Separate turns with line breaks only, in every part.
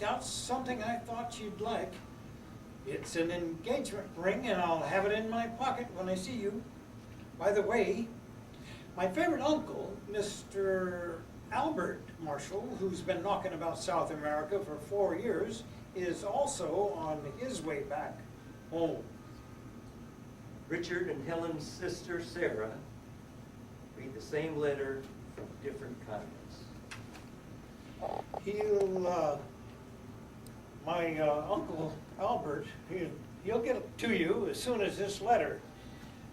out something I thought you'd like. It's an engagement ring, and I'll have it in my pocket when I see you. By the way, my favorite uncle, Mr. Albert Marshall, who's been knocking about South America for 4 years, is also on his way back home.
Richard and Helen's sister, Sarah, read the same letter from different continents.
My Uncle Albert, he'll get it to you as soon as this letter.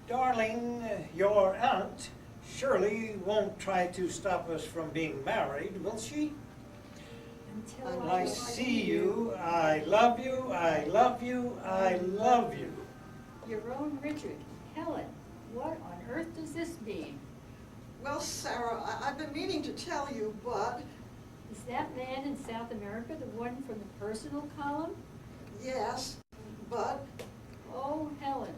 Darling, your aunt surely won't try to stop us from being married, will she?
Until
I see you, I love you, I love you, I love you.
Your own Richard. Helen, what on earth does this mean?
Well, Sarah, I've been meaning to tell you, but...
Is that man in South America the one from the personal column?
Yes, but...
Oh, Helen.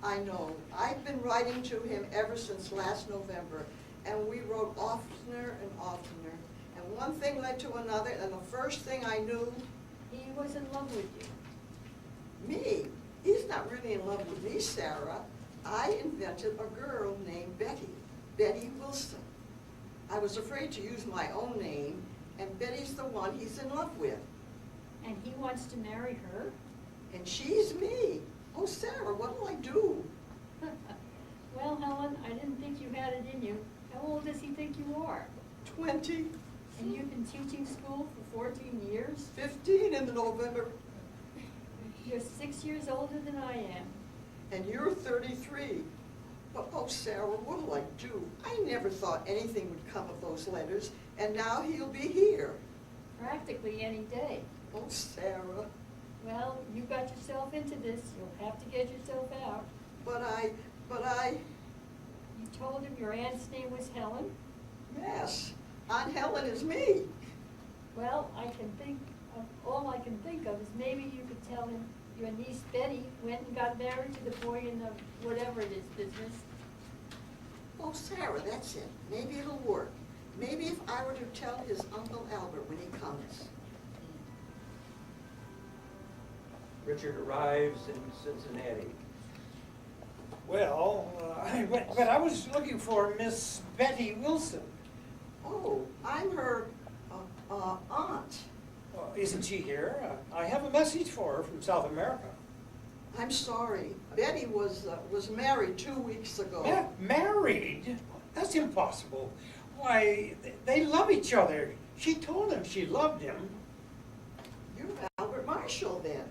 I know. I've been writing to him ever since last November, and we wrote oftener and oftener. And one thing led to another, and the first thing I knew...
He was in love with you.
Me? He's not really in love with me, Sarah. I invented a girl named Betty Wilson. I was afraid to use my own name, and Betty's the one he's in love with.
And he wants to marry her?
And she's me. Oh, Sarah, what'll I do?
Well, Helen, I didn't think you had it in you. How old does he think you are?
20.
And you've been teaching school for 14 years?
15 in November.
You're 6 years older than I am.
And you're 33. But, oh, Sarah, what'll I do? I never thought anything would come of those letters, and now he'll be here.
Practically any day.
Oh, Sarah.
Well, you got yourself into this. You'll have to get yourself out.
But I...
You told him your aunt's name was Helen?
Yes. Aunt Helen is me.
Well, all I can think of is maybe you could tell him your niece Betty went and got married to the boy in the whatever it is business.
Oh, Sarah, that's it. Maybe it'll work. Maybe if I were to tell his Uncle Albert when he comes.
Richard arrives in Cincinnati.
Well, but I was looking for Miss Betty Wilson.
Oh, I'm her aunt.
Isn't she here? I have a message for her from South America.
I'm sorry. Betty was married 2 weeks ago.
Married? That's impossible. Why, they love each other. She told him she loved him.
You're Albert Marshall, then.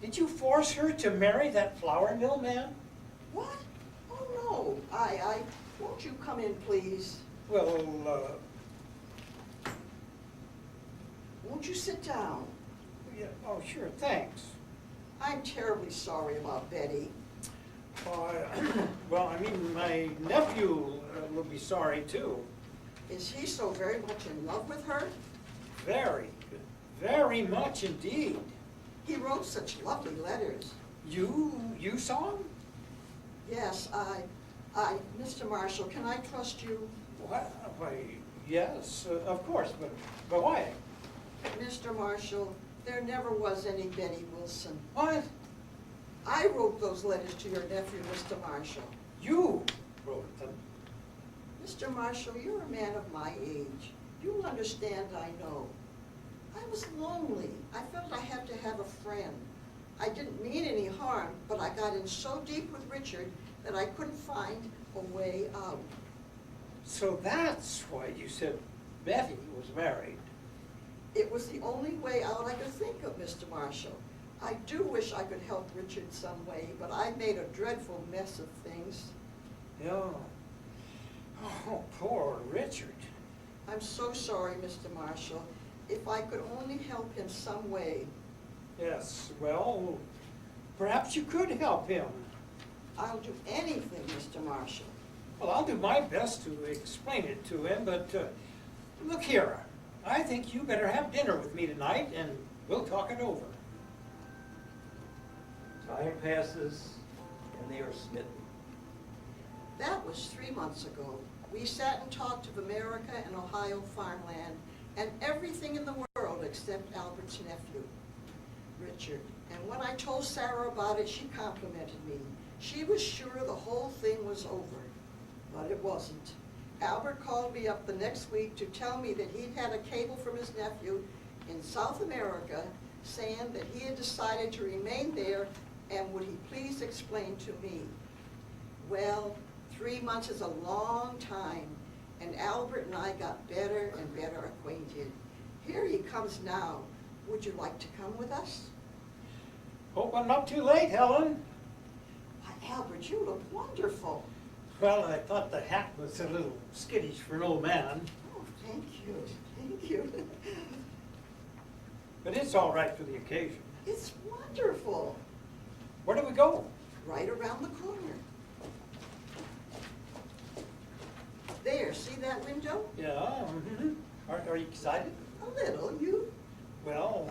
Did you force her to marry that flour mill man?
What? Oh, no. Won't you come in, please?
Well,
Won't you sit down?
yeah, oh, sure, thanks.
I'm terribly sorry about Betty.
Well, I mean, my nephew will be sorry, too.
Is he so very much in love with her?
Very, very much indeed.
He wrote such lovely letters.
You saw him?
Yes, Mr. Marshall, can I trust you?
What? Why, yes, of course, but why?
Mr. Marshall, there never was any Betty Wilson.
What?
I wrote those letters to your nephew, Mr. Marshall.
You wrote them?
Mr. Marshall, you're a man of my age. You'll understand, I know. I was lonely. I felt I had to have a friend. I didn't mean any harm, but I got in so deep with Richard that I couldn't find a way out.
So that's why you said Betty was married.
It was the only way out I could think of, Mr. Marshall. I do wish I could help Richard some way, but I made a dreadful mess of things.
Yeah. Oh, poor Richard.
I'm so sorry, Mr. Marshall. If I could only help him some way.
Yes, well, perhaps you could help him.
I'll do anything, Mr. Marshall.
Well, I'll do my best to explain it to him, but look here. I think you better have dinner with me tonight, and we'll talk it over.
Time passes, and they are smitten.
That was 3 months ago. We sat and talked of America and Ohio farmland, and everything in the world except Albert's nephew, Richard. And when I told Sarah about it, she complimented me. She was sure the whole thing was over, but it wasn't. Albert called me up the next week to tell me that he'd had a cable from his nephew in South America saying that he had decided to remain there, and would he please explain to me. Well, 3 months is a long time, and Albert and I got better and better acquainted. Here he comes now. Would you like to come with us?
Hope I'm not too late, Helen.
Why, Albert, you look wonderful.
Well, I thought the hat was a little skittish for an old man,
Oh, thank you, thank you.
but it's all right for the occasion.
It's wonderful.
Where do we go?
Right around the corner. There, see that window?
Yeah, mm-hmm. Are you excited?
A little, you?
Well,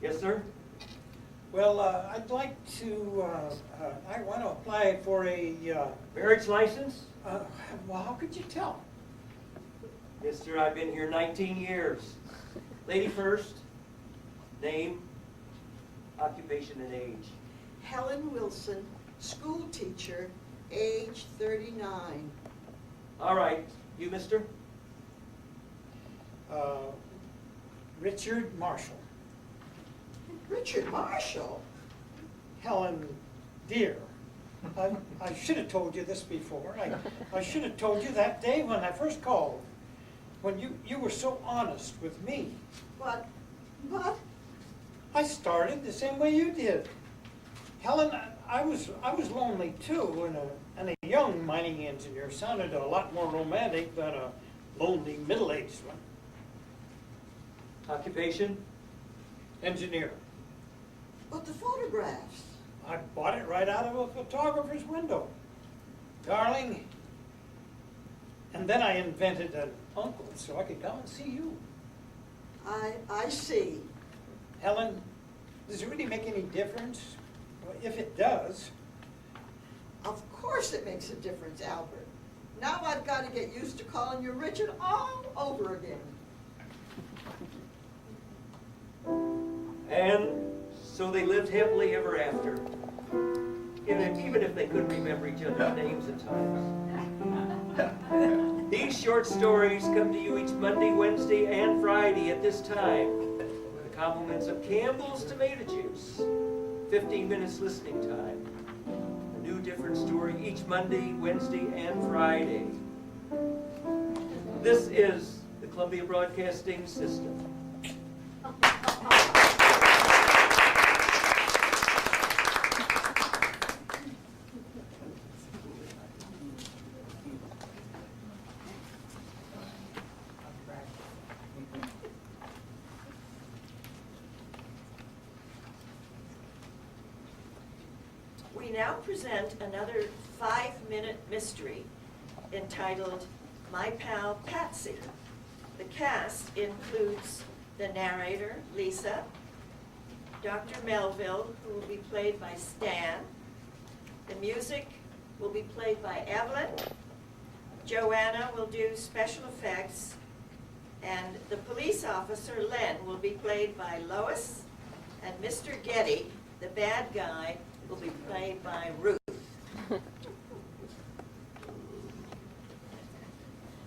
Yes, sir?
well, I'd like to, I want to apply for a,
Marriage license?
well, how could you tell?
Yes, sir, I've been here 19 years. Lady first, name, occupation, and age.
Helen Wilson, school teacher, age 39.
All right, you, mister?
Richard Marshall.
Richard Marshall?
Helen, dear, I should have told you this before. I should have told you that day when I first called, when you were so honest with me.
But,
I started the same way you did. Helen, I was lonely too, and a young mining engineer sounded a lot more romantic than a lonely middle-aged one.
Occupation?
Engineer.
but the photographs.
I bought it right out of a photographer's window. Darling, and then I invented an uncle so I could come and see you.
I see.
Helen, does it really make any difference? Well, if it does,
Of course it makes a difference, Albert. Now I've got to get used to calling you Richard all over again.
And so they lived happily ever after, even if they couldn't remember each other's names at times. These short stories come to you each Monday, Wednesday, and Friday at this time, with the compliments of Campbell's Tomato Juice. 15 minutes listening time. A new different story each Monday, Wednesday, and Friday. This is the Columbia Broadcasting System.
We now present another 5-minute mystery entitled My Pal Patsy. The cast includes the narrator, Lisa, Dr. Melville, who will be played by Stan. The music will be played by Evelyn. Joanna will do special effects. And the police officer, Len, will be played by Lois. And Mr. Getty, the bad guy, will be played by Ruth.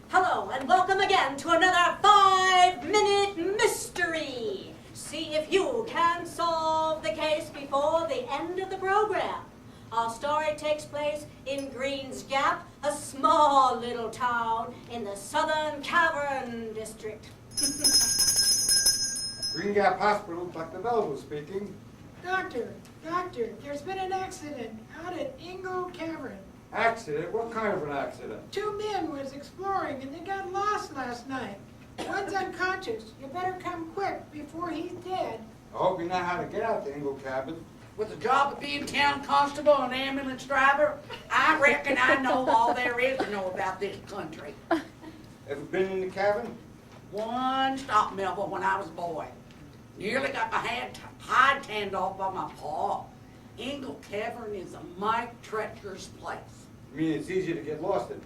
Hello, and welcome again to another 5-minute mystery. See if you can solve the case before the end of the program. Our story takes place in Green's Gap, a small little town in the Southern Cavern District.
Green Gap Hospital, Dr. Melville speaking.
Doctor, there's been an accident out at Ingo Cavern.
Accident? What kind of an accident?
2 men was exploring and they got lost last night. One's unconscious. You better come quick before he's dead.
I hope you know how to get out to Ingle Cabin.
With the job of being town constable and ambulance driver, I reckon I know all there is to know about this country.
Ever been in the cabin?
One stop, Melville, when I was a boy. Nearly got my hide tanned off by my paw. Ingle Cavern is a mighty treacherous place.
I mean, it's easy to get lost in.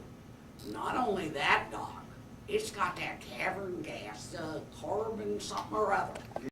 Not only that, Doc, it's got that cavern gas, carbon something or other.